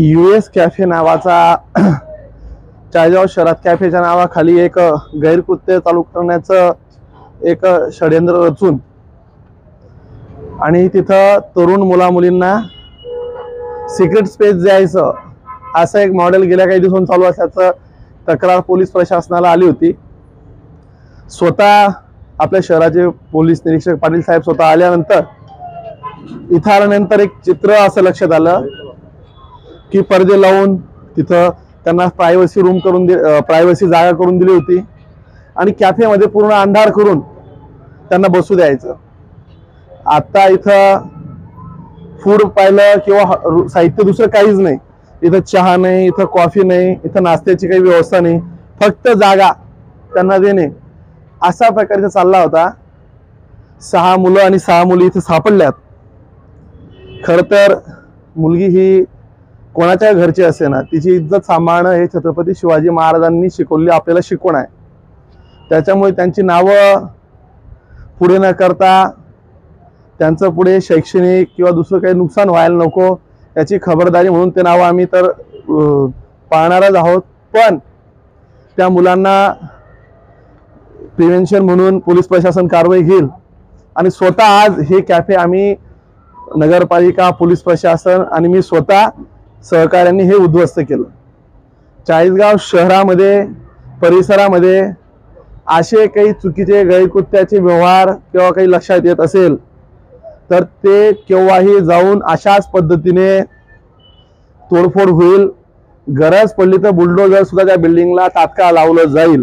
US cafe नावाचा चाळीसगाव शहरात कॅफेच्या नावाखाली एक गैरकृत्य चालू करण्याचं एक षडयंत्र रचून आणि तिथं तरुण मुला-मुलींना सिक्रेट स्पेस द्यायचं असं एक मॉडेल गेल्या काही दिवसांपासून चालू असल्याचं तक्रार पोलीस प्रशासनाला आली होती। स्वतः आपल्या शहराचे पोलीस निरीक्षक पाटील साहेब स्वतः आल्यानंतर इथं आल्यानंतर एक चित्र असं लक्षात आलं की पडदे लावून तिथं त्यांना प्रायव्हसी रूम करून प्रायव्हसी जागा करून दिली होती आणि कॅफेमध्ये पूर्ण अंधार करून त्यांना बसू द्यायचं। आता इथं फूड पाहिलं किंवा साहित्य दुसरं काहीच नाही, इथं चहा नाही, इथं कॉफी नाही, इथं नाश्त्याची काही व्यवस्था नाही, फक्त जागा त्यांना देणे अशा प्रकारचा चालला होता। 6 मुलं आणि 6 मुली इथे सापडल्यात। खरं तर मुलगी ही कोणाच्या घरची असे ना, तिची इज्जत सांभाळणं हे छत्रपती शिवाजी महाराजांनी शिकवली आपल्याला शिकवण आहे। त्याच्यामुळे त्यांची नावं पुढे न करता त्यांचं पुढे शैक्षणिक किंवा दुसरं काही नुकसान व्हायला नको याची खबरदारी म्हणून ते नाव आम्ही तर पाळणारच आहोत। पण त्या मुलांना प्रिव्हेन्शन म्हणून पोलीस प्रशासन कारवाई घेईल आणि स्वतः आज हे कॅफे आम्ही नगरपालिका, पोलीस प्रशासन आणि मी स्वतः सहकार्यांनी हे उद्ध्वस्त केलं। चाळीसगाव शहरामध्ये परिसरामध्ये असे काही चुकीचे गैरकृत्याचे व्यवहार किंवा काही लक्षात येत असेल तर ते केव्हाही जाऊन अशाच पद्धतीने तोडफोड होईल। गरज पडली तर बुलडोजर सुद्धा त्या बिल्डिंगला तात्काळ लावलं जाईल।